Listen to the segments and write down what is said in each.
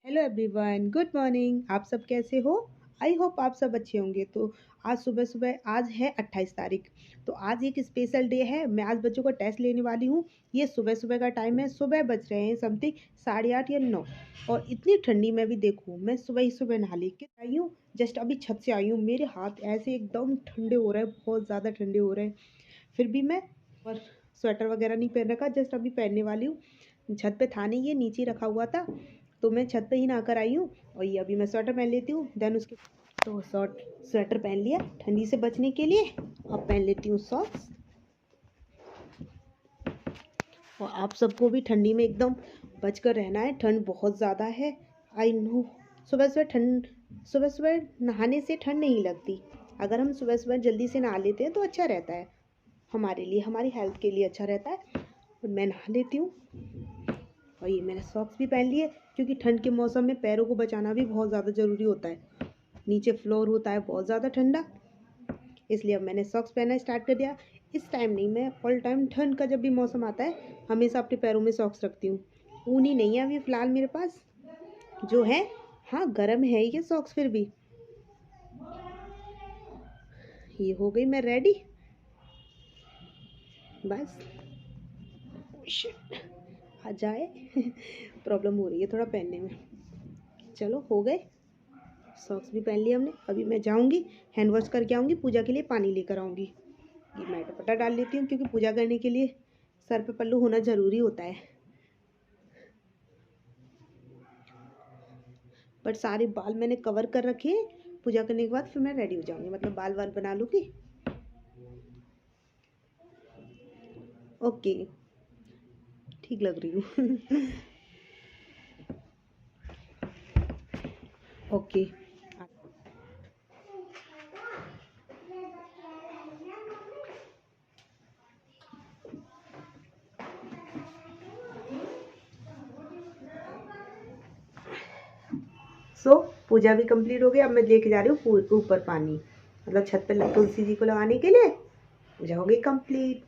Hello everyone, good morning. आप सब कैसे हो? आई होप आप सब अच्छे होंगे। तो आज सुबह सुबह आज है 28 तारीख। तो आज एक स्पेशल डे है। मैं आज बच्चों का टेस्ट लेने वाली हूँ। ये सुबह सुबह का टाइम है। सुबह बज रहे हैं समथिंग 8:30 या 9। और इतनी ठंडी में भी देखो, मैं सुबह ही सुबह नहा ले के आई हूँ। जस्ट अभी छत से आई हूँ। मेरे हाथ ऐसे एकदम ठंडे हो रहे हैं, बहुत ज़्यादा ठंडे हो रहे हैं। फिर भी मैं और स्वेटर वगैरह नहीं पहन रखा, जस्ट अभी पहनने वाली हूँ। छत पे था नहीं, ये नीचे रखा हुआ था, तो मैं छत पे ही नहा कर आई हूँ। और ये अभी मैं स्वेटर पहन लेती हूँ। देन उसके तो स्वेटर पहन लिया ठंडी से बचने के लिए। अब पहन लेती हूँ सॉक्स। और आप सबको भी ठंडी में एकदम बच कर रहना है। ठंड बहुत ज़्यादा है, आई नो। सुबह सुबह नहाने से ठंड नहीं लगती। अगर हम सुबह सुबह जल्दी से नहा लेते हैं तो अच्छा रहता है, हमारे लिए, हमारी हेल्थ के लिए अच्छा रहता है। और मैं नहा लेती हूँ। और ये मैंने सॉक्स भी पहन लिए, क्योंकि ठंड के मौसम में पैरों को बचाना भी बहुत ज़्यादा ज़रूरी होता है। नीचे फ्लोर होता है बहुत ज़्यादा ठंडा, इसलिए अब मैंने सॉक्स पहनना स्टार्ट कर दिया। इस टाइम नहीं, मैं ऑल टाइम ठंड का जब भी मौसम आता है हमेशा अपने पैरों में सॉक्स रखती हूँ। ऊनी नहीं है अभी फ़िलहाल मेरे पास, जो है हाँ गर्म है ये सॉक्स। फिर भी ये हो गई मैं रेडी। बस आ जाए प्रॉब्लम हो रही है थोड़ा पहनने में। चलो हो गए, सॉक्स भी पहन लिए हमने। अभी मैं जाऊंगी, हैंड वॉश करके आऊंगी, पूजा के लिए पानी लेकर आऊंगी। ये मैं दुपट्टा डाल लेती हूँ, क्योंकि पूजा करने के लिए सर पे पल्लू होना ज़रूरी होता है। बट सारे बाल मैंने कवर कर रखे हैं। पूजा करने के बाद फिर मैं रेडी हो जाऊंगी, मतलब बाल वाल बना लूँगी। ओके, ठीक लग रही हूँ ओके। सो पूजा भी कंप्लीट हो गई। अब मैं लेके जा रही हूँ ऊपर पानी, मतलब छत पे तुलसी जी को लगाने के लिए। पूजा हो गई कंप्लीट।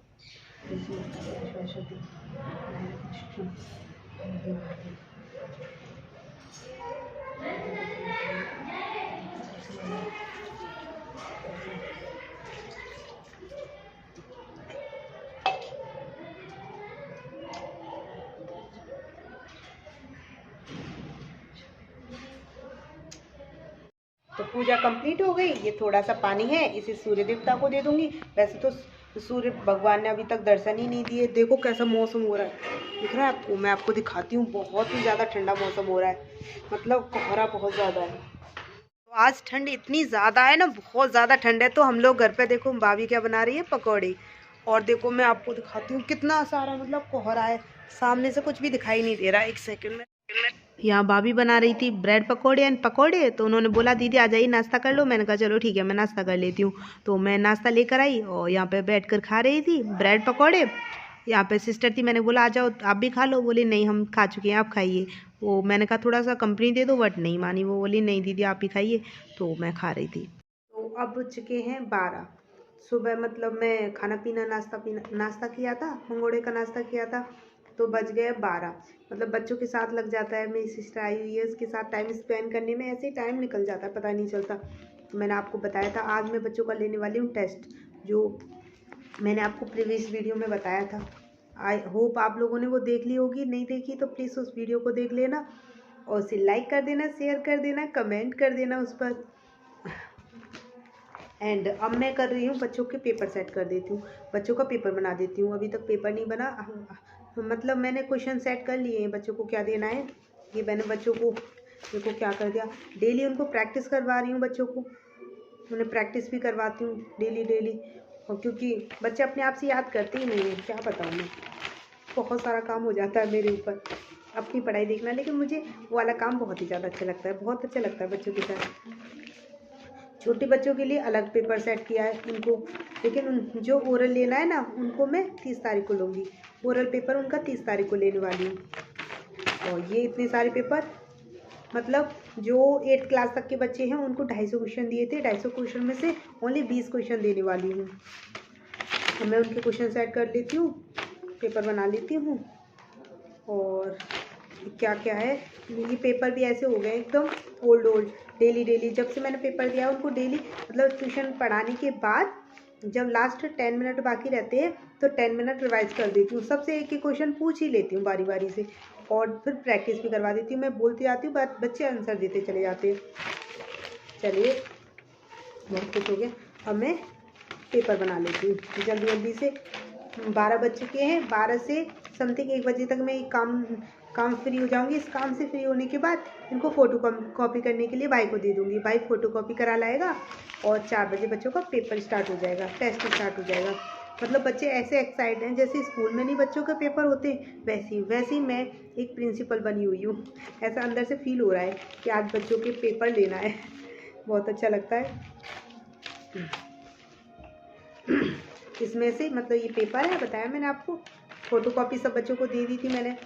तो पूजा कंप्लीट हो गई। ये थोड़ा सा पानी है, इसे सूर्य देवता को दे दूंगी। वैसे तो सूर्य भगवान ने अभी तक दर्शन ही नहीं दिए। देखो कैसा मौसम हो रहा है, दिख रहा है आपको? मैं आपको दिखाती हूँ, बहुत ही ज़्यादा ठंडा मौसम हो रहा है, मतलब कोहरा बहुत ज़्यादा है। तो आज ठंड इतनी ज़्यादा है ना, बहुत ज़्यादा ठंड है। तो हम लोग घर पे, देखो भाभी क्या बना रही है, पकौड़े। और देखो मैं आपको दिखाती हूँ कितना सारा मतलब कोहरा है, सामने से कुछ भी दिखाई नहीं दे रहा। एक सेकंड में यहाँ भाभी बना रही थी ब्रेड पकौड़े एंड पकौड़े। तो उन्होंने बोला दीदी आ जाइए नाश्ता कर लो। मैंने कहा चलो ठीक है, मैं नाश्ता कर लेती हूँ। तो मैं नाश्ता लेकर आई और यहाँ पे बैठ कर खा रही थी ब्रेड पकौड़े। यहाँ पे सिस्टर थी, मैंने बोला आ जाओ आप भी खा लो। बोली नहीं हम खा चुके हैं, आप खाइए। वो मैंने कहा थोड़ा सा कंपनी दे दो, बट नहीं मानी। वो बोली नहीं दीदी आप ही खाइए। तो मैं खा रही थी। तो अब बज चुके हैं 12 सुबह। मतलब मैं खाना पीना नाश्ता किया था, मंगोड़े का नाश्ता किया था। तो बज गए 12। मतलब बच्चों के साथ लग जाता है, मेरी सिस्टर आई हुई है, उसके साथ टाइम स्पेंड करने में ऐसे ही टाइम निकल जाता है, पता नहीं चलता। तो मैंने आपको बताया था आज मैं बच्चों का लेने वाली हूँ टेस्ट, जो मैंने आपको प्रीवियस वीडियो में बताया था। आई होप आप लोगों ने वो देख ली होगी। नहीं देखी तो प्लीज़ उस वीडियो को देख लेना, और उसे लाइक कर देना, शेयर कर देना, कमेंट कर देना उस पर। एंड अब मैं कर रही हूँ बच्चों के पेपर सेट कर देती हूँ, बच्चों का पेपर बना देती हूँ। अभी तक पेपर नहीं बना, मतलब मैंने क्वेश्चन सेट कर लिए हैं बच्चों को क्या देना है। ये मैंने बच्चों को देखो क्या कर दिया, डेली उनको प्रैक्टिस करवा रही हूँ बच्चों को। उन्हें प्रैक्टिस भी करवाती हूँ डेली डेली। और क्योंकि बच्चे अपने आप से याद करते ही नहीं हैं, क्या पता उन्हें, बहुत सारा काम हो जाता है मेरे ऊपर, अपनी पढ़ाई देखना। लेकिन मुझे वो वाला काम बहुत ही ज़्यादा अच्छा लगता है, बहुत अच्छा लगता है बच्चों के साथ। छोटे बच्चों के लिए अलग पेपर सेट किया है उनको, लेकिन जो ओरल लेना है ना उनको मैं 30 तारीख को लूँगी। ओरल पेपर उनका 30 तारीख को लेने वाली हूँ। और ये इतने सारे पेपर, मतलब जो 8th क्लास तक के बच्चे हैं उनको 250 क्वेश्चन दिए थे। 250 क्वेश्चन में से ओनली 20 क्वेश्चन देने वाली हूँ। तो मैं उनके क्वेश्चन सेट कर लेती हूँ, पेपर बना लेती हूँ। और क्या क्या है। ये पेपर भी ऐसे हो गए एकदम ओल्ड। डेली जब से मैंने पेपर दिया उनको डेली मतलब ट्यूशन पढ़ाने के बाद जब लास्ट 10 मिनट बाकी रहते हैं तो 10 मिनट रिवाइज कर देती हूँ। सबसे एक एक क्वेश्चन पूछ ही लेती हूँ बारी बारी से और फिर प्रैक्टिस भी करवा देती हूँ। मैं बोलती जाती हूँ, बच्चे आंसर देते चले जाते हैं। चलिए बहुत कुछ हो गया, अब मैं पेपर बना लेती हूँ जल्दी जल्दी से। 12 बज चुके हैं, 12 से समथिंग 1 बजे तक मैं काम फ्री हो जाऊंगी। इस काम से फ्री होने के बाद इनको फ़ोटो कॉपी करने के लिए भाई को दे दूँगी। भाई फ़ोटो कॉपी करा लाएगा और 4 बजे बच्चों का पेपर स्टार्ट हो जाएगा, टेस्ट स्टार्ट हो जाएगा। मतलब बच्चे ऐसे एक्साइटेड हैं जैसे स्कूल में नहीं बच्चों के पेपर होते, वैसे ही मैं एक प्रिंसिपल बनी हुई हूँ। ऐसा अंदर से फील हो रहा है कि आज बच्चों के पेपर लेना है। बहुत अच्छा लगता है। इसमें से मतलब ये पेपर है, बताया मैंने आपको। फ़ोटोकॉपी सब बच्चों को दे दी थी मैंने।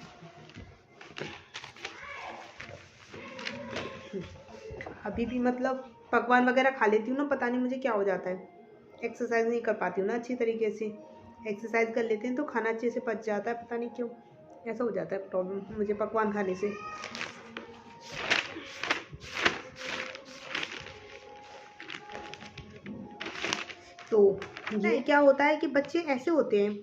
अभी भी मतलब पकवान वगैरह खा लेती हूँ ना, पता नहीं मुझे क्या हो जाता है, एक्सरसाइज नहीं कर पाती हूँ ना अच्छी तरीके से। एक्सरसाइज कर लेते हैं तो खाना अच्छे से पच जाता है, पता नहीं क्यों ऐसा हो जाता है प्रॉब्लम मुझे पकवान खाने से। तो ये क्या होता है कि बच्चे ऐसे होते हैं,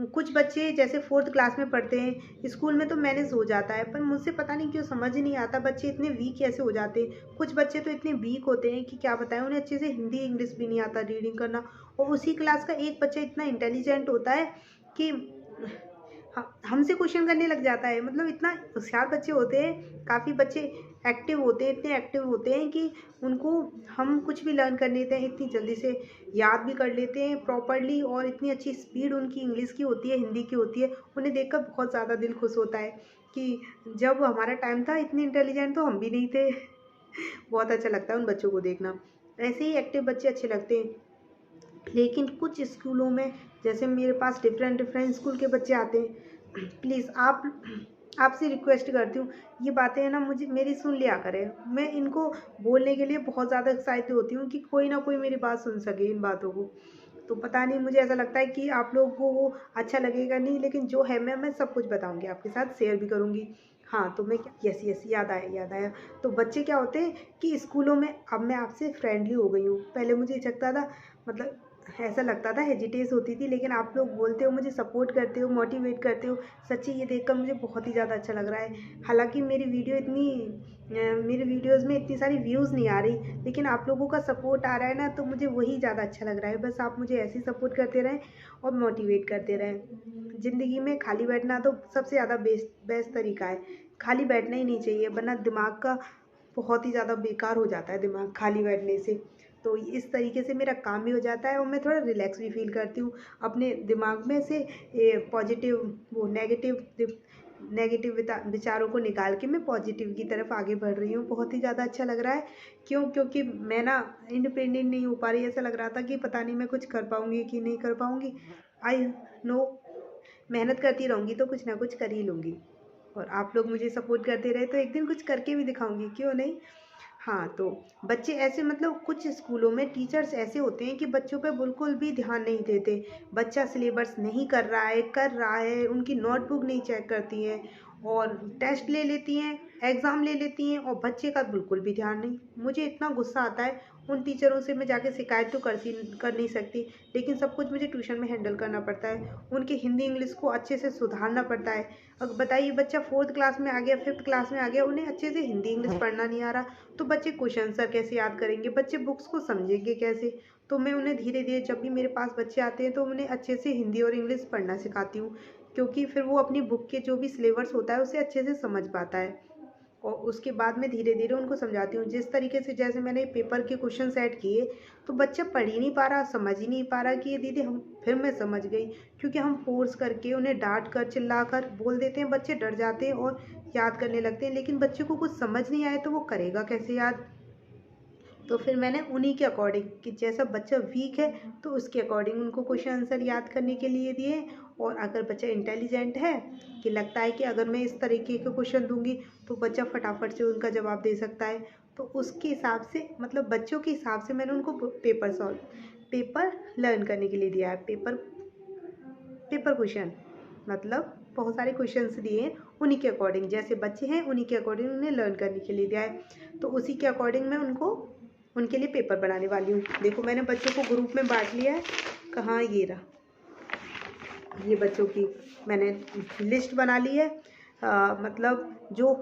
कुछ बच्चे जैसे 4th क्लास में पढ़ते हैं, स्कूल में तो मैनेज हो जाता है, पर मुझसे पता नहीं क्यों समझ ही नहीं आता बच्चे इतने वीक कैसे हो जाते हैं। कुछ बच्चे तो इतने वीक होते हैं कि क्या बताएं, उन्हें अच्छे से हिंदी इंग्लिश भी नहीं आता रीडिंग करना। और उसी क्लास का एक बच्चा इतना इंटेलिजेंट होता है कि हमसे क्वेश्चन करने लग जाता है। मतलब इतना होशियार बच्चे होते हैं, काफ़ी बच्चे एक्टिव होते हैं, इतने एक्टिव होते हैं कि उनको हम कुछ भी लर्न कर लेते हैं, इतनी जल्दी से याद भी कर लेते हैं प्रॉपरली, और इतनी अच्छी स्पीड उनकी इंग्लिश की होती है, हिंदी की होती है। उन्हें देखकर बहुत ज़्यादा दिल खुश होता है कि जब हमारा टाइम था इतने इंटेलिजेंट तो हम भी नहीं थे। बहुत अच्छा लगता है उन बच्चों को देखना। ऐसे ही एक्टिव बच्चे अच्छे लगते हैं। लेकिन कुछ स्कूलों में जैसे मेरे पास डिफरेंट स्कूल के बच्चे आते हैं, प्लीज़ आपसे रिक्वेस्ट करती हूँ, ये बातें है ना मुझे मेरी सुन लिया करें। मैं इनको बोलने के लिए बहुत ज़्यादा एक्साइटेड होती हूँ कि कोई ना कोई मेरी बात सुन सके इन बातों को। तो पता नहीं, मुझे ऐसा लगता है कि आप लोगों को वो अच्छा लगेगा नहीं, लेकिन जो है मैं सब कुछ बताऊँगी, आपके साथ शेयर भी करूँगी। हाँ, तो मैं क्या, यस याद आया। तो बच्चे क्या होते हैं कि स्कूलों में अब मैं आपसे फ्रेंडली हो गई हूँ। पहले मुझे लगता था, मतलब ऐसा लगता था, हेजिटेस होती थी, लेकिन आप लोग बोलते हो, मुझे सपोर्ट करते हो, मोटिवेट करते हो। सच्ची ये देखकर मुझे बहुत ही ज़्यादा अच्छा लग रहा है। हालांकि मेरी वीडियोज़ में इतनी सारी व्यूज़ नहीं आ रही, लेकिन आप लोगों का सपोर्ट आ रहा है ना, तो मुझे वही ज़्यादा अच्छा लग रहा है। बस आप मुझे ऐसे ही सपोर्ट करते रहें और मोटिवेट करते रहें। ज़िंदगी में खाली बैठना तो सबसे ज़्यादा बेस्ट तरीका है। खाली बैठना ही नहीं चाहिए, वरना दिमाग का बहुत ही ज़्यादा बेकार हो जाता है दिमाग खाली बैठने से। तो इस तरीके से मेरा काम भी हो जाता है और मैं थोड़ा रिलैक्स भी फील करती हूँ। अपने दिमाग में से पॉजिटिव वो नेगेटिव विचारों को निकाल के मैं पॉजिटिव की तरफ आगे बढ़ रही हूँ। बहुत ही ज़्यादा अच्छा लग रहा है। क्यों? क्योंकि मैं ना इंडिपेंडेंट नहीं हो पा रही। ऐसा लग रहा था कि पता नहीं मैं कुछ कर पाऊँगी कि नहीं कर पाऊँगी। आई नो, मेहनत करती रहूँगी तो कुछ ना कुछ कर ही लूँगी। और आप लोग मुझे सपोर्ट करते रहे तो एक दिन कुछ करके भी दिखाऊँगी, क्यों नहीं। हाँ, तो बच्चे ऐसे, मतलब कुछ स्कूलों में टीचर्स ऐसे होते हैं कि बच्चों पे बिल्कुल भी ध्यान नहीं देते। बच्चा सिलेबस नहीं कर रहा है, उनकी नोटबुक नहीं चेक करती हैं और टेस्ट ले लेती हैं, एग्ज़ाम ले लेती हैं और बच्चे का बिल्कुल भी ध्यान नहीं। मुझे इतना गुस्सा आता है, उन टीचरों से मैं जाके शिकायत तो कर नहीं सकती, लेकिन सब कुछ मुझे ट्यूशन में हैंडल करना पड़ता है। उनके हिंदी इंग्लिश को अच्छे से सुधारना पड़ता है। अब बताइए, बच्चा 4th क्लास में आ गया, 5th क्लास में आ गया, उन्हें अच्छे से हिंदी इंग्लिश पढ़ना नहीं आ रहा, तो बच्चे क्वेश्चन आंसर कैसे याद करेंगे, बच्चे बुक्स को समझेंगे कैसे। तो मैं उन्हें धीरे धीरे, जब भी मेरे पास बच्चे आते हैं तो उन्हें अच्छे से हिंदी और इंग्लिश पढ़ना सिखाती हूँ, क्योंकि फिर वो अपनी बुक के जो भी सिलेबस होता है उसे अच्छे से समझ पाता है। और उसके बाद में धीरे धीरे उनको समझाती हूँ। जिस तरीके से जैसे मैंने पेपर के क्वेश्चन सेट किए, तो बच्चा पढ़ ही नहीं पा रहा, समझ ही नहीं पा रहा कि ये दीदी हम, फिर मैं समझ गई, क्योंकि हम फोर्स करके उन्हें डांट कर चिल्ला कर बोल देते हैं, बच्चे डर जाते हैं और याद करने लगते हैं। लेकिन बच्चे को कुछ समझ नहीं आए तो वो करेगा कैसे याद। तो फिर मैंने उन्हीं के अकॉर्डिंग, कि जैसा बच्चा वीक है तो उसके अकॉर्डिंग उनको क्वेश्चन आंसर याद करने के लिए दिए। और अगर बच्चा इंटेलिजेंट है, कि लगता है कि अगर मैं इस तरीके के क्वेश्चन दूंगी तो बच्चा फटाफट से उनका जवाब दे सकता है, तो उसके हिसाब से, मतलब बच्चों के हिसाब से मैंने उनको पेपर लर्न करने के लिए दिया है। पेपर क्वेश्चन, मतलब बहुत सारे क्वेश्चंस दिए हैं, उन्हीं के अकॉर्डिंग, जैसे बच्चे हैं उन्हीं के अकॉर्डिंग उन्हें लर्न करने के लिए दिया है। तो उसी के अकॉर्डिंग मैं उनके लिए पेपर बनाने वाली हूँ। देखो मैंने बच्चों को ग्रुप में बांट लिया है। कहाँ, ये रहा, ये बच्चों की मैंने लिस्ट बना ली है। मतलब जो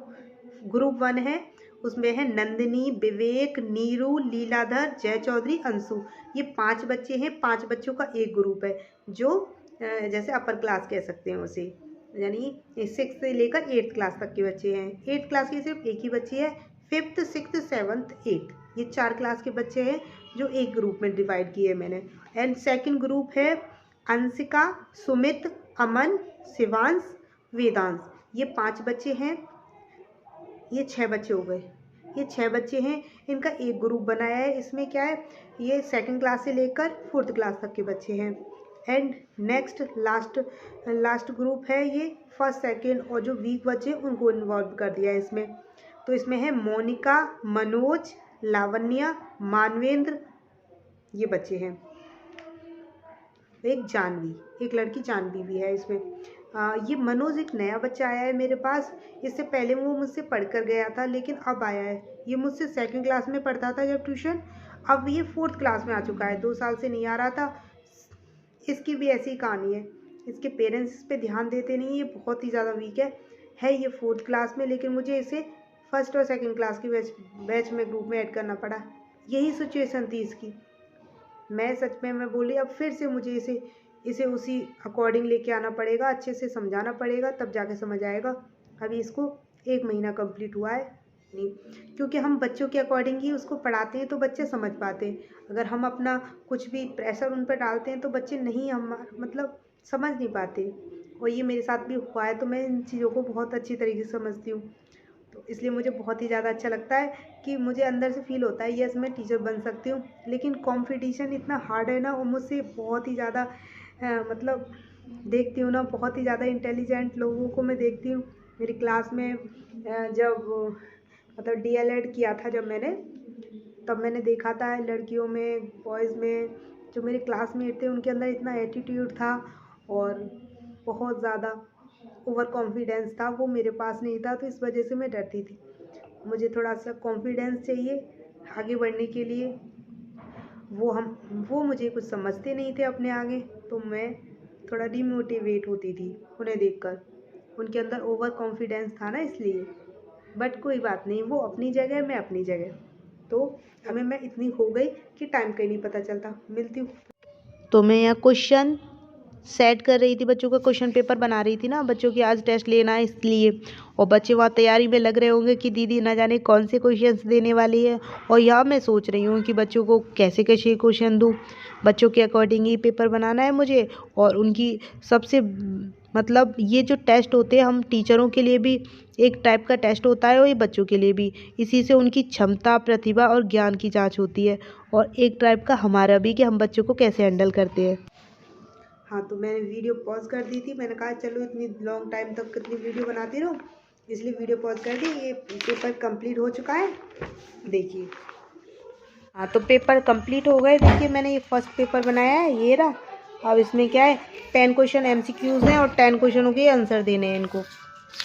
ग्रुप 1 है उसमें है नंदिनी, विवेक, नीरू, लीलाधर, जय चौधरी, अंशु। ये 5 बच्चे हैं। 5 बच्चों का एक ग्रुप है जो जैसे अपर क्लास कह सकते हैं उसे, यानी 6 से लेकर 8th क्लास तक के बच्चे हैं। 8th क्लास की सिर्फ एक ही बच्ची है। 5th, 6th, 7th, 8th ये 4 क्लास के बच्चे हैं जो एक ग्रुप में डिवाइड किए मैंने। एंड सेकंड ग्रुप है अंशिका, सुमित, अमन, शिवांश, वेदांश। ये 5 बच्चे हैं। ये 6 बच्चे हो गए। ये 6 बच्चे हैं, इनका एक ग्रुप बनाया है। इसमें क्या है, ये 2nd क्लास से लेकर 4th क्लास तक के बच्चे हैं। एंड नेक्स्ट लास्ट ग्रुप है ये 1st, 2nd और जो वीक बच्चे उनको इन्वॉल्व कर दिया है इसमें। तो इसमें है मोनिका, मनोज, लावण्या, मानवेंद्र, ये बच्चे हैं। एक जानवी, एक लड़की जानवी भी है इसमें। ये मनोज एक नया बच्चा आया है मेरे पास। इससे पहले वो मुझसे पढ़ कर गया था लेकिन अब आया है। ये मुझसे 2nd क्लास में पढ़ता था जब ट्यूशन, अब ये 4th क्लास में आ चुका है। 2 साल से नहीं आ रहा था। इसकी भी ऐसी कहानी है, इसके पेरेंट्स इस पे ध्यान देते नहीं। ये बहुत ही ज़्यादा वीक है ये 4th क्लास में, लेकिन मुझे इसे 1st और 2nd क्लास की बैच में ग्रुप में ऐड करना पड़ा। यही सिचुएशन थी इसकी। मैं सच में मैं बोली अब फिर से मुझे इसे उसी अकॉर्डिंग लेके आना पड़ेगा, अच्छे से समझाना पड़ेगा, तब जाके समझ आएगा। अभी इसको 1 महीना कंप्लीट हुआ है नहीं, क्योंकि हम बच्चों के अकॉर्डिंग ही उसको पढ़ाते हैं तो बच्चे समझ पाते हैं। अगर हम अपना कुछ भी प्रेशर उन पर डालते हैं तो बच्चे नहीं मतलब समझ नहीं पाते। और ये मेरे साथ भी हुआ है, तो मैं इन चीज़ों को बहुत अच्छी तरीके से समझती हूँ। तो इसलिए मुझे बहुत ही ज़्यादा अच्छा लगता है कि मुझे अंदर से फील होता है यस मैं टीचर बन सकती हूँ। लेकिन कंपटीशन इतना हार्ड है ना, और मुझसे बहुत ही ज़्यादा मतलब देखती हूँ ना, बहुत ही ज़्यादा इंटेलिजेंट लोगों को मैं देखती हूँ। मेरी क्लास में जब मतलब DLED किया था जब मैंने, तब मैंने देखा था लड़कियों में, बॉयज़ में, जो मेरे क्लासमेट थे उनके अंदर इतना एटीट्यूड था और बहुत ज़्यादा ओवर कॉन्फिडेंस था। वो मेरे पास नहीं था, तो इस वजह से मैं डरती थी। मुझे थोड़ा सा कॉन्फिडेंस चाहिए आगे बढ़ने के लिए। वो मुझे कुछ समझते नहीं थे अपने आगे, तो मैं थोड़ा डिमोटिवेट होती थी उन्हें देखकर। उनके अंदर ओवर कॉन्फिडेंस था ना, इसलिए। बट कोई बात नहीं, वो अपनी जगह, मैं अपनी जगह। तो हमें मैं इतनी हो गई कि टाइम का ही नहीं पता चलता। मिलती हूँ। तो मैं यहाँ क्वेश्चन सेट कर रही थी, बच्चों का क्वेश्चन पेपर बना रही थी ना, बच्चों की आज टेस्ट लेना है इसलिए। और बच्चे वहाँ तैयारी में लग रहे होंगे कि दीदी ना जाने कौन से क्वेश्चंस देने वाली है। और यहाँ मैं सोच रही हूँ कि बच्चों को कैसे कैसे क्वेश्चन दूँ। बच्चों के अकॉर्डिंग ही पेपर बनाना है मुझे। और उनकी सबसे मतलब ये जो टेस्ट होते हैं, हम टीचरों के लिए भी एक टाइप का टेस्ट होता है और ये बच्चों के लिए भी। इसी से उनकी क्षमता, प्रतिभा और ज्ञान की जाँच होती है। और एक टाइप का हमारा भी, कि हम बच्चों को कैसे हैंडल करते हैं। हाँ, तो मैंने वीडियो पॉज कर दी थी। मैंने कहा चलो इतनी लॉन्ग टाइम तक कितनी वीडियो बनाती रहूँ, इसलिए वीडियो पॉज कर दी। ये पेपर कंप्लीट हो चुका है, देखिए। हाँ, तो पेपर कंप्लीट हो गए। देखिए मैंने ये फर्स्ट पेपर बनाया है, ये रहा। अब इसमें क्या है, 10 क्वेश्चन MCQs हैं और 10 क्वेश्चनों के आंसर देने हैं इनको।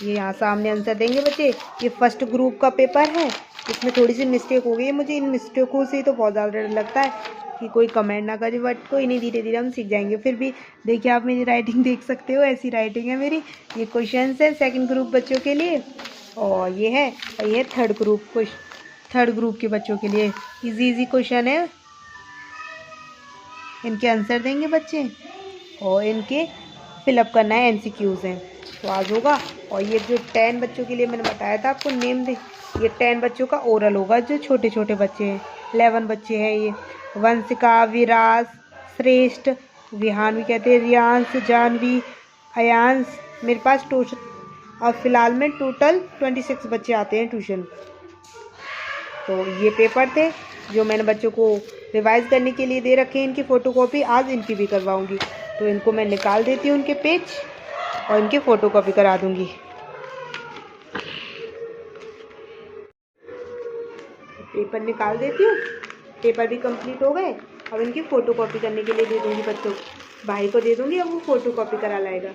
ये यहाँ सामने आंसर देंगे बच्चे। ये फर्स्ट ग्रुप का पेपर है। इसमें थोड़ी सी मिस्टेक हो गई है, मुझे इन मिस्टेकों से तो बहुत ज़्यादा डर लगता है कि कोई कमेंट ना करे, बट कोई नहीं, धीरे धीरे हम सीख जाएंगे। फिर भी देखिए, आप मेरी राइटिंग देख सकते हो, ऐसी राइटिंग है मेरी। ये क्वेश्चन है 2nd ग्रुप बच्चों के लिए, और ये है, और ये 3rd ग्रुप के बच्चों के लिए। इजी क्वेश्चन है, इनके आंसर देंगे बच्चे और इनके फिलअप करना है, MCQs हैं, तो आज होगा। और ये जो 10 बच्चों के लिए मैंने बताया था आपको, नेम दे, ये 10 बच्चों का ओरल होगा, जो छोटे छोटे बच्चे हैं। 11 बच्चे हैं ये, वंशिका, विराज, श्रेष्ठ, विहान भी कहते हैं, रियांश, जानवी, अयांश। मेरे पास और फिलहाल में टोटल 26 बच्चे आते हैं ट्यूशन। तो ये पेपर थे जो मैंने बच्चों को रिवाइज करने के लिए दे रखे हैं। इनकी फ़ोटोकॉपी आज इनकी भी करवाऊंगी, तो इनको मैं निकाल देती हूँ उनके पेज और इनकी फ़ोटोकॉपी करा दूंगी। पेपर निकाल देती हूँ, पेपर भी कंप्लीट हो गए। अब इनकी फ़ोटोकॉपी करने के लिए दे दूँगी बच्चों को, भाई को दे दूँगी, अब वो फ़ोटोकॉपी करा लाएगा।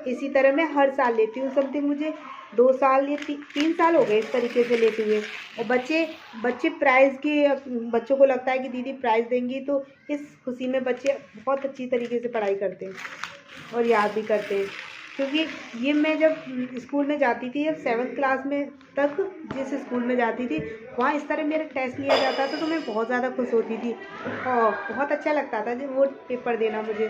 इसी तरह मैं हर साल लेती हूँ समथिंग, मुझे 2 साल या 3 साल हो गए इस तरीके से लेते हुए। और बच्चे प्राइज़ की, बच्चों को लगता है कि दीदी प्राइज़ देंगी, तो इस खुशी में बच्चे बहुत अच्छी तरीके से पढ़ाई करते हैं और याद भी करते हैं। क्योंकि ये मैं जब स्कूल में जाती थी, जब 7th क्लास में तक जिस स्कूल में जाती थी, वहाँ इस तरह मेरा टेस्ट लिया जाता था तो मैं बहुत ज़्यादा खुश होती थी और बहुत अच्छा लगता था जब वो पेपर देना मुझे।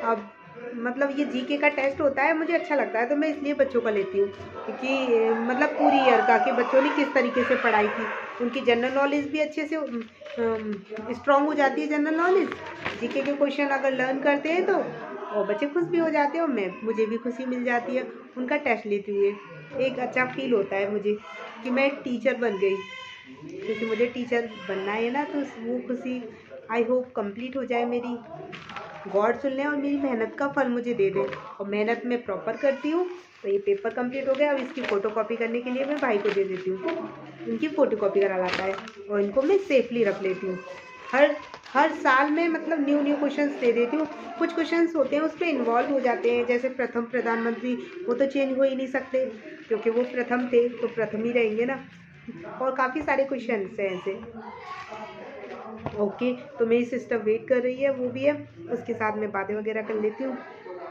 अब मतलब ये जीके का टेस्ट होता है, मुझे अच्छा लगता है, तो मैं इसलिए बच्चों का लेती हूँ कि मतलब पूरी ईयर का, कि बच्चों ने किस तरीके से पढ़ाई की, उनकी जनरल नॉलेज भी अच्छे से स्ट्रॉन्ग हो जाती है। जनरल नॉलेज, जीके के क्वेश्चन अगर लर्न करते हैं तो और बच्चे खुश भी हो जाते हैं और मुझे भी खुशी मिल जाती है उनका टेस्ट लेते हुए। एक अच्छा फील होता है मुझे कि मैं एक टीचर बन गई, क्योंकि मुझे टीचर बनना है ना, तो वो खुशी आई होप कंप्लीट हो जाए मेरी। गॉड सुन ले और मेरी मेहनत का फल मुझे दे दे। और मेहनत मैं प्रॉपर करती हूँ, तो ये पेपर कंप्लीट हो गया। अब इसकी फ़ोटोकॉपी करने के लिए मैं भाई को दे देती हूँ, इनकी फ़ोटोकॉपी करा लाता है और इनको मैं सेफली रख लेती हूँ। हर साल में मतलब न्यू क्वेश्चंस दे देती हूँ। कुछ क्वेश्चंस होते हैं उस पर इन्वॉल्व हो जाते हैं, जैसे प्रथम प्रधानमंत्री, वो तो चेंज हो ही नहीं सकते क्योंकि वो प्रथम थे तो प्रथम ही रहेंगे ना। और काफ़ी सारे क्वेश्चंस हैं ऐसे। ओके, तो मेरी सिस्टर वेट कर रही है, वो भी है, उसके साथ मैं बातें वगैरह कर लेती हूँ,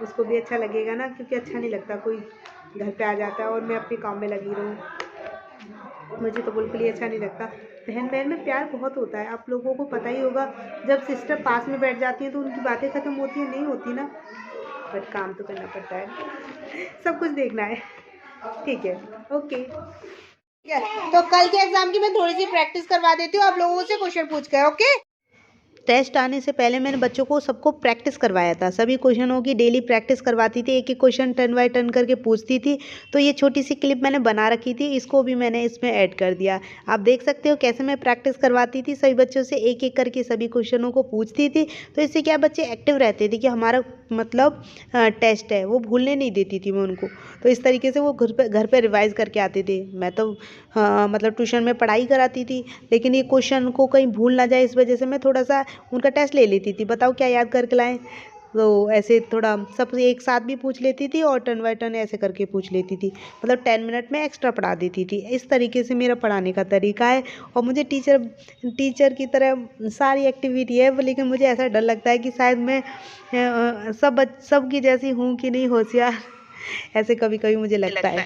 उसको भी अच्छा लगेगा ना, क्योंकि अच्छा नहीं लगता कोई घर पे आ जाता है और मैं अपने काम में लगी रहूँ, मुझे तो बिल्कुल ही अच्छा नहीं लगता। बहन बहन में प्यार बहुत होता है, आप लोगों को पता ही होगा। जब सिस्टर पास में बैठ जाती हैं तो उनकी बातें ख़त्म होती हैं, नहीं होती ना, बट काम तो करना पड़ता है, सब कुछ देखना है। ठीक है, ओके। तो कल के एग्जाम की मैं थोड़ी सी प्रैक्टिस करवा देती हूँ आप लोगों से क्वेश्चन पूछ कर, ओके। टेस्ट आने से पहले मैंने बच्चों को सबको प्रैक्टिस करवाया था, सभी क्वेश्चनों की डेली प्रैक्टिस करवाती थी, एक एक क्वेश्चन टर्न बाय टर्न करके पूछती थी। तो ये छोटी सी क्लिप मैंने बना रखी थी, इसको भी मैंने इसमें ऐड कर दिया। आप देख सकते हो कैसे मैं प्रैक्टिस करवाती थी, सभी बच्चों से एक एक करके सभी क्वेश्चनों को पूछती थी। तो इससे क्या बच्चे एक्टिव रहते थे कि हमारा मतलब टेस्ट है, वो भूलने नहीं देती थी मैं उनको। तो इस तरीके से वो घर पर रिवाइज़ करके आते थे। मैं तो मतलब ट्यूशन में पढ़ाई कराती थी, लेकिन ये क्वेश्चन को कहीं भूल ना जाए इस वजह से मैं थोड़ा सा उनका टेस्ट ले लेती थी, बताओ क्या याद करके लाएं। तो ऐसे थोड़ा सब एक साथ भी पूछ लेती थी और टर्न बाय टर्न ऐसे करके पूछ लेती थी, मतलब 10 मिनट में एक्स्ट्रा पढ़ा देती थी। इस तरीके से मेरा पढ़ाने का तरीका है। और मुझे टीचर की तरह सारी एक्टिविटी है, लेकिन मुझे ऐसा डर लगता है कि शायद मैं सब की जैसी हूँ कि नहीं होशियार, ऐसे कभी कभी मुझे लगता है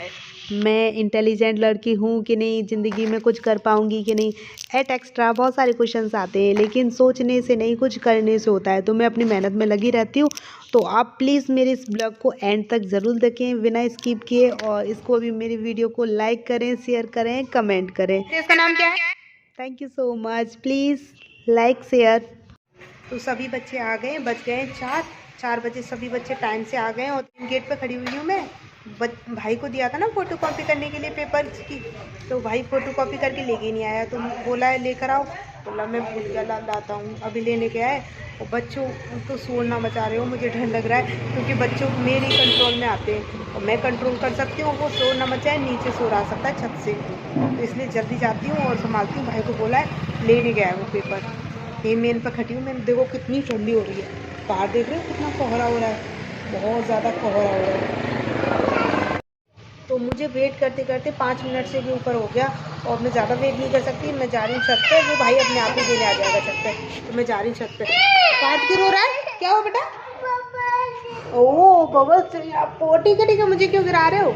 मैं इंटेलिजेंट लड़की हूँ कि नहीं, ज़िंदगी में कुछ कर पाऊँगी कि नहीं। एट एक्स्ट्रा बहुत सारे क्वेश्चंस आते हैं, लेकिन सोचने से नहीं, कुछ करने से होता है। तो मैं अपनी मेहनत में लगी रहती हूँ। तो आप प्लीज़ मेरे इस ब्लॉग को एंड तक ज़रूर देखें बिना स्किप किए, और इसको भी मेरी वीडियो को लाइक करें, शेयर करें, कमेंट करें। इसका नाम क्या है? Thank you so much, please like share. तो सभी बच्चे आ गए, बज गए 4 बजे सभी बच्चे टाइम से आ गए। और गेट पे खड़ी हुई हूँ मैं। भाई को दिया था ना फ़ोटोकॉपी करने के लिए पेपर की, तो भाई फ़ोटोकॉपी करके लेके नहीं आया, तो बोला है लेकर आओ, बोला मैं भूल गया, लाता हूँ। अभी लेने के आए और बच्चों तो शोर ना मचा रहे हो, मुझे डर लग रहा है, क्योंकि बच्चों मेरी कंट्रोल में आते हैं और मैं कंट्रोल कर सकती हूँ, वो शोर ना मचाए, नीचे शोर आ सकता है छत से, तो इसलिए जल्दी जाती हूँ और संभालती हूँ। भाई को बोला है लेने गया है वो पेपर। ये मेन पर खड़ी हूँ मैं, देखो कितनी ठंडी हो रही है, बाहर देख रहे हो कितना कोहरा हो रहा है, बहुत ज़्यादा कोहरा हो रहा है। तो मुझे वेट करते करते 5 मिनट से भी ऊपर हो गया और मैं ज़्यादा वेट नहीं कर सकती। मैं जा रही हूँ छत पे, वो भाई अपने आप ही देने आ जाएगा छत पे, तो मैं जा रही हूँ छत पे। काट क्यों रो रहा है, क्या हो बेटा? ओह बबल्स, आप पोटी के, ठीक है, मुझे क्यों गिरा रहे हो?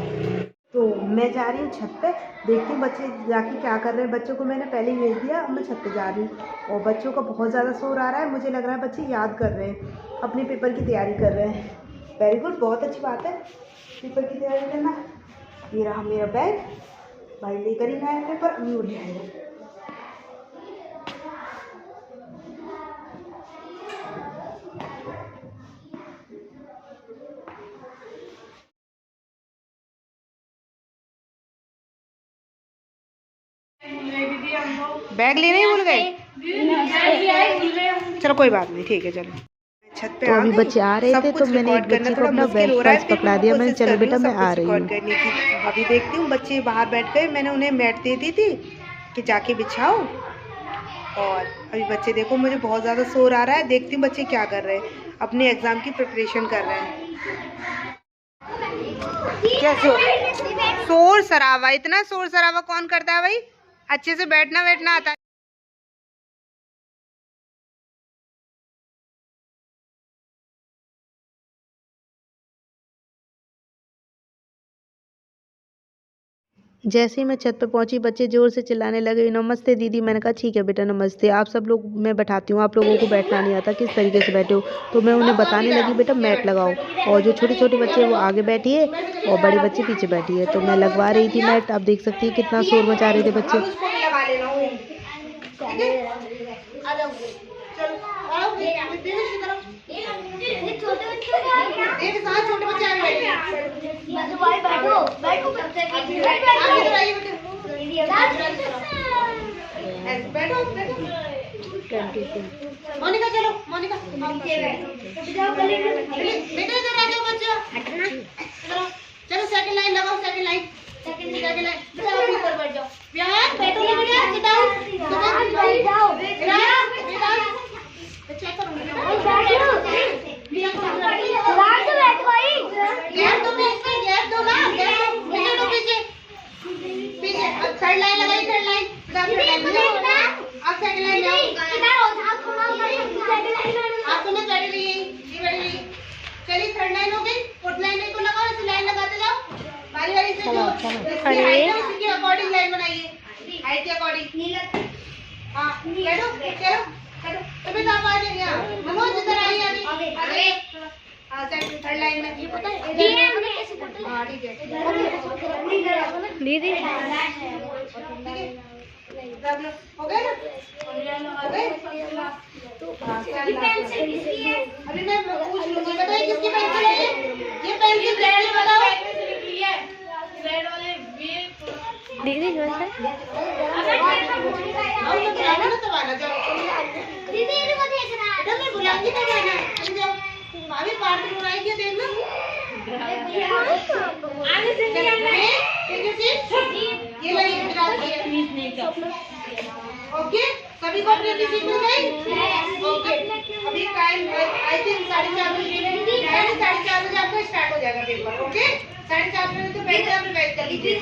तो मैं जा रही हूँ छत पे, देखती हूँ बच्चे जाके क्या कर रहे हैं। बच्चों को मैंने पहले ही भेज दिया, अब मैं छत पे जा रही हूँ और बच्चों का बहुत ज़्यादा शोर आ रहा है। मुझे लग रहा है बच्चे याद कर रहे हैं, अपने पेपर की तैयारी कर रहे हैं। वेरी गुड, बहुत अच्छी बात है पेपर की तैयारी करना। ये रहा मेरा बैग, भाई लेकर ही आया पेपर, अभी वो ले आएगा। बैग लेने ही भूल गए, चलो कोई बात नहीं, ठीक है चलो। छत पे तो अभी बच्चे आ रहे थे, तो मैंने एक बच्ची को अपना बैग पर्स पकड़ा दिया, मैंने चलो बेटा मैं आ रही हूँ। अभी देखती हूँ बच्चे बाहर बैठ गए, मैंने उन्हें मैट दे दी थी कि जाके बिछाओ। और अभी बच्चे देखो, मुझे बहुत ज़्यादा शोर आ रहा है, देखती हूँ बच्चे क्या कर रहे हैं, अपने एग्ज़ाम की प्रिपरेशन कर रहे हैं। क्या शोर शराबा, इतना शोर शराबा कौन करता है भाई? अच्छे से बैठना बैठना आता है। जैसे ही मैं छत पे पहुंची बच्चे जोर से चिल्लाने लगे, नमस्ते दीदी। मैंने कहा ठीक है बेटा नमस्ते, आप सब लोग मैं बैठाती हूँ, आप लोगों को बैठना नहीं आता किस तरीके से बैठे हो। तो मैं उन्हें बताने लगी बेटा मैट लगाओ, और जो छोटे छोटे बच्चे वो आगे बैठी है और बड़े बच्चे पीछे बैठी है। तो मैं लगवा रही थी मैट। आप देख सकती है कितना शोर मचा रहे थे बच्चे। मोनिका चलो, मोनिका बेटा इधर आ जाओ बच्चा, चलो सेकंड लाइन लगाओ, सेकंड लाइन बेटा आप ऊपर बैठ जाओ, बिहार बैठो बेटा, सिट डाउन बैठ जाओ बेटा, चेक करूंगी गैप दो बीच में, गैप दो ना, गैप दो पीछे पीछे। थर्ड लाइन लगाई, थर्ड लाइन आप सेकंड लाइन जाओ, आप तुम्हें बैठ रही है। चलिए थर्ड लाइन हो गई, फोर्थ लाइन को लगाओ, ऐसे लाइन लगाते जाओ बारी बारी से, जो उसकी अकॉर्डिंग लाइन बनाइए, हाइट के अकॉर्डिंग। हाँ बैठो चलो तभी तो आप आ जाइए। मनोज इधर आइए आगे। हाँ थर्ड लाइन में हाँ ठीक है दीदी हो गए ना, हो गए। अभी मैं पूछ लूंगी, बताइए किसकी पेंसिल है ये पेंसिल रेड बताओ दीदी मैं बुलाऊंगी ना जाना, जाओ भाभी पार्टी बुलाएगी देखना ये लाइन ओके। सभी को अपनी सीट मिल गई ओके। अभी टाइम आई थिंक 4:30 बजे, 4:30 बजे आपका स्टार्ट हो जाएगा पेपर ओके। 4:30 बजे तो बैठ जाओ, रिवाइज कर लीजिए।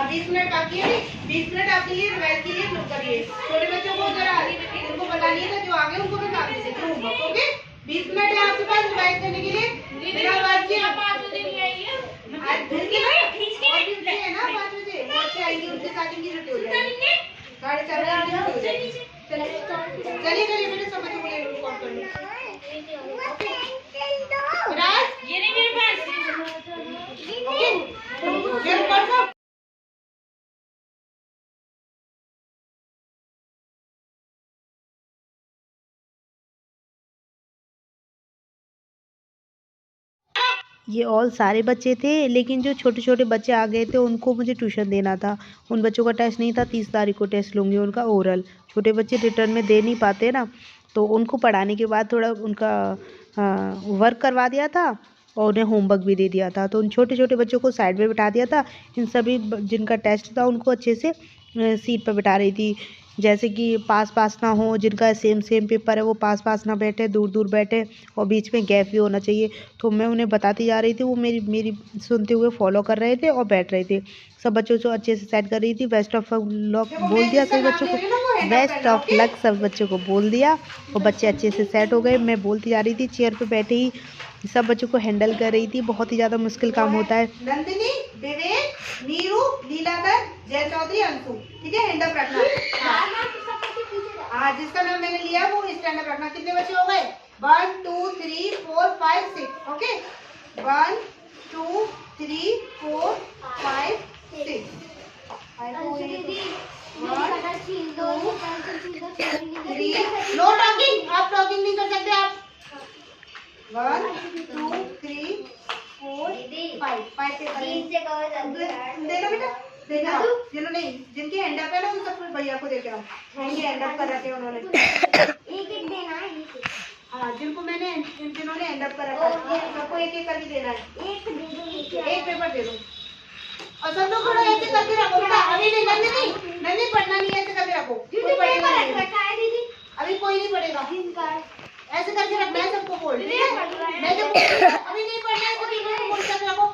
20 मिनट बाकी है, 20 मिनट आपके लिए रिवाइज के लिए शुरू करिए। छोटे बच्चों को जरा उनको बता लीजिए, जो आगे उनको बता दीजिए ओके। 20 मिनट है आपके पास रिवाइज करने के लिए। बिना आवाज के आप 5 बजे नहीं आइए, आज है ना 5 बजे बच्चे आएंगे, उनके साथ इनकी छुट्टी हो जाएगी। 4:30 चलिए चलिए मेरे सब बच्चों को ले लो कॉल कर लो। ये नहीं मेरे पास ओके मेरे पास ये ऑल सारे बच्चे थे, लेकिन जो छोटे छोटे बच्चे आ गए थे उनको मुझे ट्यूशन देना था। उन बच्चों का टेस्ट नहीं था, 30 तारीख को टेस्ट लूँगी उनका ओरल। छोटे बच्चे रिटर्न में दे नहीं पाते ना, तो उनको पढ़ाने के बाद थोड़ा उनका वर्क करवा दिया था और उन्हें होमवर्क भी दे दिया था। तो उन छोटे छोटे बच्चों को साइड में बिठा दिया था। इन सभी जिनका टेस्ट था उनको अच्छे से सीट पर बिठा रही थी, जैसे कि पास पास ना हो, जिनका सेम सेम पेपर है वो पास पास ना बैठे, दूर दूर बैठे, और बीच में गैप भी होना चाहिए। तो मैं उन्हें बताती जा रही थी, वो मेरी सुनते हुए फॉलो कर रहे थे और बैठ रहे थे। सब बच्चों को अच्छे से सेट कर रही थी। बेस्ट ऑफ लक बोल दिया सभी बच्चों को, बेस्ट ऑफ लक सब बच्चों को बोल दिया और बच्चे अच्छे से सेट हो गए। मैं बोलती जा रही थी, चेयर पे बैठे ही सब बच्चों को हैंडल कर रही थी। बहुत ही ज़्यादा मुश्किल काम होता है। नंदिनी, विवेक, नीरू, लीलाधर, जय चौधरी, अंशु, ठीक है हैंड अप रखना। हाँ जिसका नाम मैंने लिया वो स्टैंड अप रखना। कितने बच्चे हो गए? 1 2 3 4 5 6 ओके। 1 2 3 4 5 6 नो टॉकिंग, आप टॉकिंग नहीं कर सकते आप। 1 2 3 4 5 दे लो बेटा, देखा जिन्होंने नहीं, जिनके हैंड अप है ना उन सब भैया को देखे आओ, हैंड अप कर रखे उन्होंने। एक एक देना है। हाँ जिनको मैंने जिन्होंने हैंड अप कर रखा है सबको एक एक करके देना है। एक पेपर दे दो और सब लोग थोड़ा ऐसे करके रखो बेटा। अभी नहीं नंदिनी पढ़ना नहीं है, ऐसे करके रखो। अभी कोई नहीं पढ़ेगा, ऐसे करके रखना है सबको बोल। मैं जब अभी नहीं पढ़ना है तो बोल कर रखो,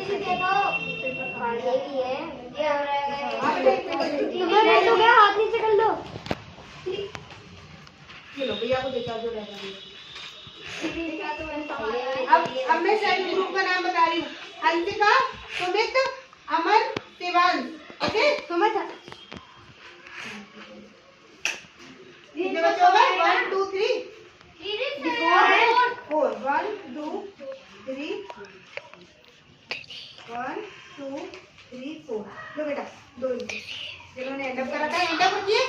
हाथ नीचे कर लो। लो भैया को देखा जो रहेगा। अब मैं सेल्फ ग्रुप का नाम बता रही हूँ। अंशिका, सुमित, अमन, शिवांश। ओके सुमित कितने बच्चे हो गए? 1 2 3 4 1 2 3 1 2 3 4। लो बेटा 2 जिन्होंने एंड अप करा था एंड अप रखिए।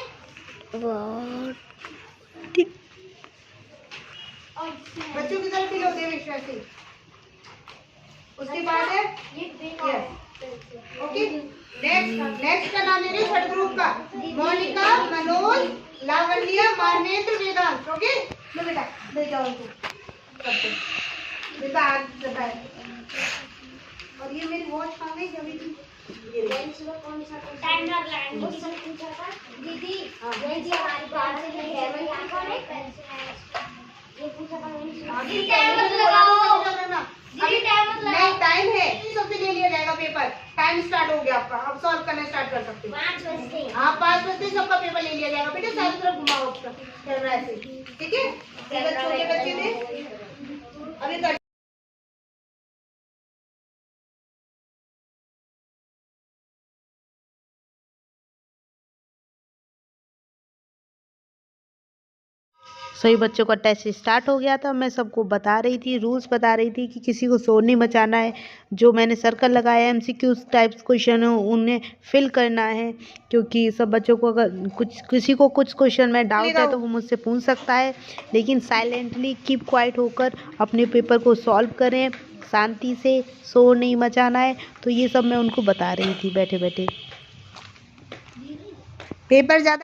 बच्चों की तरफ लो देवेश वैसे। उसके बाद है ओके नेक्स्ट का नाम ले रही छठ ग्रुप का मोनिका, मनोज, लावण्य, मानेंद्र, वेदांत। ओके लो बेटा ले जाओ उनको बेटा आज बताए। और ये मेरी वॉच कहाँ गई? जब कौन सा टाइमर लैंड दीदी जी हमारी बात से है ये पूछा था मैंने। टाइमर लगाओ अभी नहीं टाइम है। सबसे ले लिया जाएगा पेपर। टाइम स्टार्ट हो गया आपका। अब सॉल्व करना स्टार्ट कर सकते हो। 5 बजे हाँ 5 बजे सबका पेपर ले लिया जाएगा बेटा। सारी तरफ घुमाओ उसका कैमरा ऐसे। ठीक है छोटे बच्चे थे अभी कर सभी बच्चों का टेस्ट स्टार्ट हो गया था। मैं सबको बता रही थी, रूल्स बता रही थी कि किसी को शोर नहीं मचाना है। जो मैंने सर्कल लगाया एमसीक्यूज टाइप्स क्वेश्चन हो उन्हें फिल करना है, क्योंकि सब बच्चों को अगर किसी को कुछ क्वेश्चन में डाउट है तो वो मुझसे पूछ सकता है, लेकिन साइलेंटली कीप क्वाइट होकर अपने पेपर को सॉल्व करें, शांति से, शोर नहीं मचाना है। तो ये सब मैं उनको बता रही थी बैठे बैठे। पेपर ज़्यादा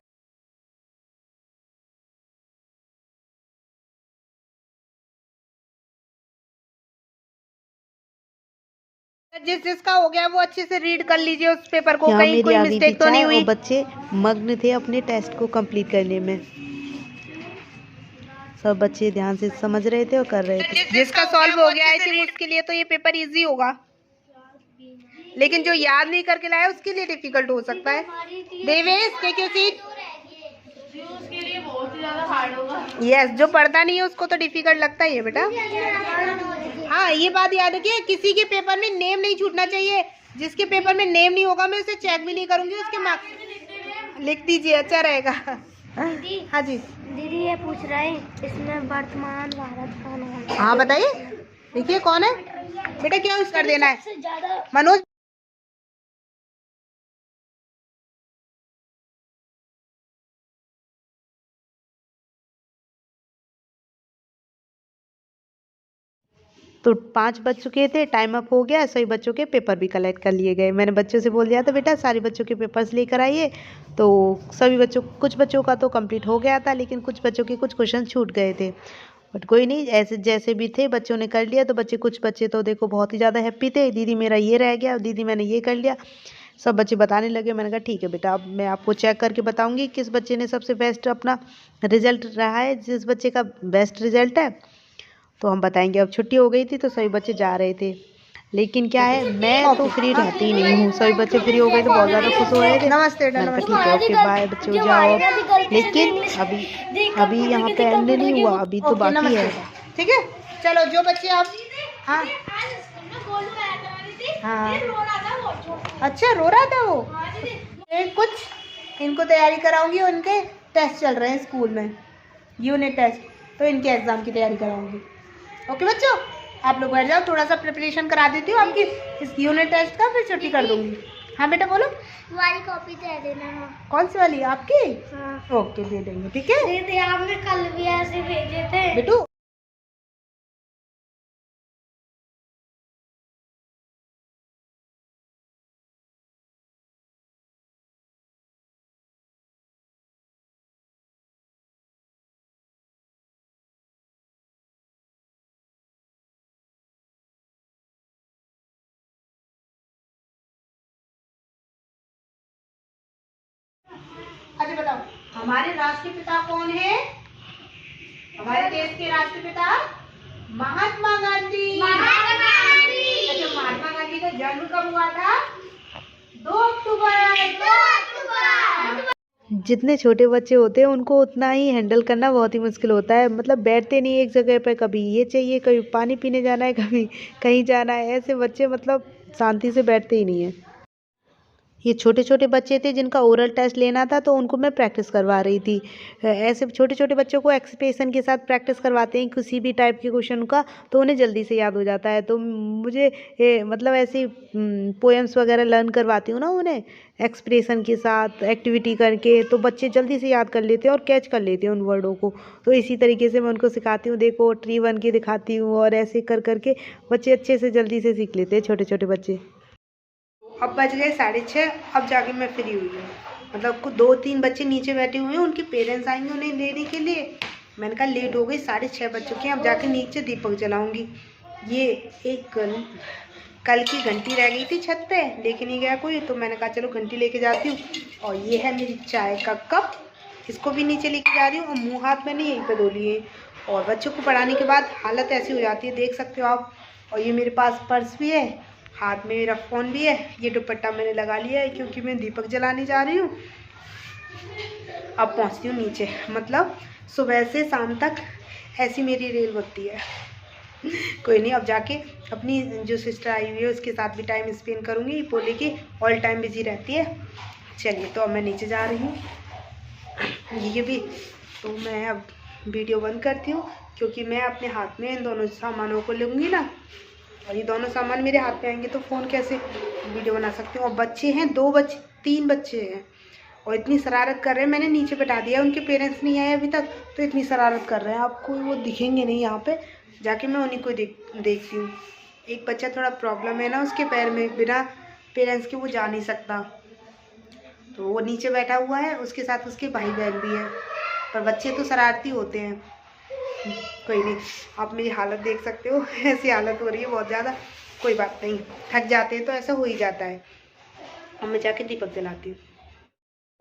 जिसका हो गया वो अच्छे से रीड कर लीजिए उस पेपर को। कहीं कोई मिस्टेक तो नहीं हुई। बच्चे मग्न थे अपने टेस्ट को कंप्लीट करने में। सब बच्चे ध्यान से समझ रहे थे और कर रहे थे। जिसका सॉल्व हो गया आई थिंक उसके लिए तो ये पेपर इजी होगा, लेकिन जो याद नहीं करके लाया उसके लिए डिफिकल्ट हो सकता है। Devesh take your seat. उसके लिए बहुत ही ज्यादा हार्ड होगा। यस जो पढ़ता नहीं है उसको तो डिफिकल्ट लगता ही है बेटा। हाँ ये बात याद रखिए, किसी के पेपर में नेम नहीं छूटना चाहिए। जिसके पेपर में नेम नहीं होगा मैं उसे चेक भी नहीं करूंगी। उसके मार्क्स लिख दीजिए, अच्छा रहेगा। हाँ जी दीदी ये पूछ रहे हैं इसमें वर्तमान भारत कौन है? हाँ बताइए। देखिए कौन है बेटा, क्या यूज कर देना है? सबसे ज्यादा मनोज तो 5 बज चुके थे, टाइम अप हो गया। सभी बच्चों के पेपर भी कलेक्ट कर लिए गए। मैंने बच्चों से बोल दिया था बेटा सारे बच्चों के पेपर्स लेकर आइए। तो सभी बच्चों, कुछ बच्चों का तो कंप्लीट हो गया था, लेकिन कुछ बच्चों के कुछ क्वेश्चन छूट गए थे। बट कोई नहीं, ऐसे जैसे भी थे बच्चों ने कर लिया। तो कुछ बच्चे तो देखो बहुत ही ज़्यादा हैप्पी थे, दीदी मेरा ये रह गया, दीदी मैंने ये कर लिया। सब बच्चे बताने लगे। मैंने कहा ठीक है बेटा, अब मैं आपको चेक करके बताऊँगी किस बच्चे ने सबसे बेस्ट अपना रिजल्ट रहा है। जिस बच्चे का बेस्ट रिजल्ट है तो हम बताएंगे। अब छुट्टी हो गई थी तो सभी बच्चे जा रहे थे, लेकिन क्या है मैं तो फ्री रहती नहीं हूँ। सभी बच्चे फ्री हो गए तो बहुत ज़्यादा खुश हो रहे थे। नमस्ते ठीक है ओके बाय बच्चों जाओ। लेकिन अभी यहाँ पे एंड नहीं हुआ, अभी तो बाकी है। ठीक है चलो जो बच्चे आप हाँ हाँ अच्छा रो रहा था वो। कुछ इनको तैयारी कराऊंगी। उनके टेस्ट चल रहे हैं स्कूल में, यूनिट टेस्ट, तो इनके एग्जाम की तैयारी कराऊंगी। ओके बच्चों आप लोग बैठ जाओ, थोड़ा सा प्रिपरेशन करा देती हूँ आपकी इस यूनिट टेस्ट का, फिर छुट्टी कर दूंगी। हाँ बेटा बोलो। वाली कॉपी दे देना। कौन सी वाली आपकी? हाँ। ओके दे देंगे ठीक है। दीदी आपने कल भी ऐसे भेजे थे बेटू। अच्छा बताओ हमारे राष्ट्रपिता कौन है? हमारे देश के राष्ट्रपिता महात्मा गांधी। अच्छा महात्मा गांधी का जन्म जितने छोटे बच्चे होते हैं उनको उतना ही हैंडल करना बहुत ही मुश्किल होता है। मतलब बैठते नहीं एक जगह पे, कभी ये चाहिए, कभी पानी पीने जाना है, कभी कहीं जाना है। ऐसे बच्चे मतलब शांति से बैठते ही नहीं हैं। ये छोटे छोटे बच्चे थे जिनका ओरल टेस्ट लेना था, तो उनको मैं प्रैक्टिस करवा रही थी। ऐसे छोटे छोटे बच्चों को एक्सप्रेशन के साथ प्रैक्टिस करवाते हैं किसी भी टाइप के क्वेश्चन का, तो उन्हें जल्दी से याद हो जाता है। तो मुझे मतलब ऐसी पोएम्स वगैरह लर्न करवाती हूँ ना उन्हें एक्सप्रेशन के साथ एक्टिविटी करके, तो बच्चे जल्दी से याद कर लेते हैं और कैच कर लेते हैं उन वर्डों को। तो इसी तरीके से मैं उनको सिखाती हूँ, देखो ट्री बन के दिखाती हूँ, और ऐसे कर करके बच्चे अच्छे से जल्दी से सीख लेते हैं, छोटे छोटे बच्चे। अब बज गए 6:30, अब जाके मैं फ्री हुई हूँ। मतलब कुछ 2-3 बच्चे नीचे बैठे हुए हैं, उनके पेरेंट्स आएंगे उन्हें लेने के लिए। मैंने कहा लेट हो गई, 6:30 बज चुके हैं, अब जाके नीचे दीपक जलाऊंगी। ये एक कल की घंटी रह गई थी छत पे, लेके नहीं गया कोई, तो मैंने कहा चलो घंटी लेके जाती हूँ। और ये है मेरी चाय का कप, इसको भी नीचे लेके जा रही हूँ। और मुँह हाथ मैंने यहीं पर धो लिए। और बच्चों को पढ़ाने के बाद हालत ऐसी हो जाती है, देख सकते हो आप। और ये मेरे पास पर्स भी है, हाथ में मेरा फ़ोन भी है। ये दुपट्टा मैंने लगा लिया है क्योंकि मैं दीपक जलाने जा रही हूँ। अब पहुँचती हूँ नीचे। मतलब सुबह से शाम तक ऐसी मेरी रेल होती है। कोई नहीं, अब जाके अपनी जो सिस्टर आई हुई है उसके साथ भी टाइम स्पेंड करूँगी। बोले कि ऑल टाइम बिजी रहती है। चलिए, तो अब मैं नीचे जा रही हूँ। ये भी तो मैं अब वीडियो बंद करती हूँ, क्योंकि मैं अपने हाथ में इन दोनों सामानों को लूँगी ना, और ये दोनों सामान मेरे हाथ में आएंगे तो फ़ोन कैसे वीडियो बना सकती हूँ। और बच्चे हैं 3 बच्चे हैं, और इतनी शरारत कर रहे हैं। मैंने नीचे बैठा दिया, उनके पेरेंट्स नहीं आए अभी तक, तो इतनी शरारत कर रहे हैं। आपको वो दिखेंगे नहीं यहाँ पे, जाके मैं उन्हीं को देखती हूँ। एक बच्चा थोड़ा प्रॉब्लम है ना उसके पैर में, बिना पेरेंट्स के वो जा नहीं सकता, तो वो नीचे बैठा हुआ है, उसके साथ उसके भाई बहन भी है। पर बच्चे तो शरारती होते हैं। कोई नहीं, आप मेरी हालत देख सकते हो, ऐसी हालत हो रही है बहुत ज़्यादा। कोई बात नहीं, थक जाते हैं तो ऐसा हो ही जाता है। अब मैं जाके दीपक जलाती हूँ।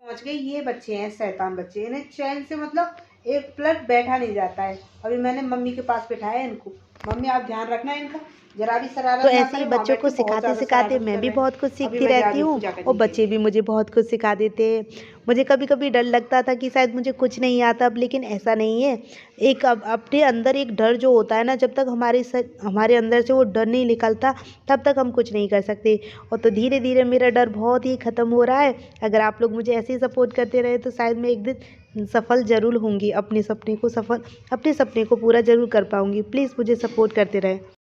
पहुँच गई। ये बच्चे हैं शैतान बच्चे, इन्हें चैन से मतलब एक पलट बैठा नहीं जाता है। अभी मैंने मम्मी के पास बिठाया है इनको। मम्मी आप ध्यान रखना इनका, जरा भी शरारत तो ना ऐसे ही करें। बच्चों को सिखाते सिखाते मैं भी बहुत कुछ सीखती रहती हूँ, और बच्चे भी मुझे बहुत कुछ सिखा देते हैं। मुझे कभी कभी डर लगता था कि शायद मुझे कुछ नहीं आता, अब लेकिन ऐसा नहीं है। एक अपने अंदर एक डर जो होता है ना, जब तक हमारे अंदर से वो डर नहीं निकलता, तब तक हम कुछ नहीं कर सकते। और तो धीरे धीरे मेरा डर बहुत ही ख़त्म हो रहा है। अगर आप लोग मुझे ऐसे ही सपोर्ट करते रहे तो शायद मैं एक दिन सफल ज़रूर होंगी, अपने सपने को पूरा ज़रूर कर पाऊँगी। प्लीज़ मुझे सपोर्ट करते रहें।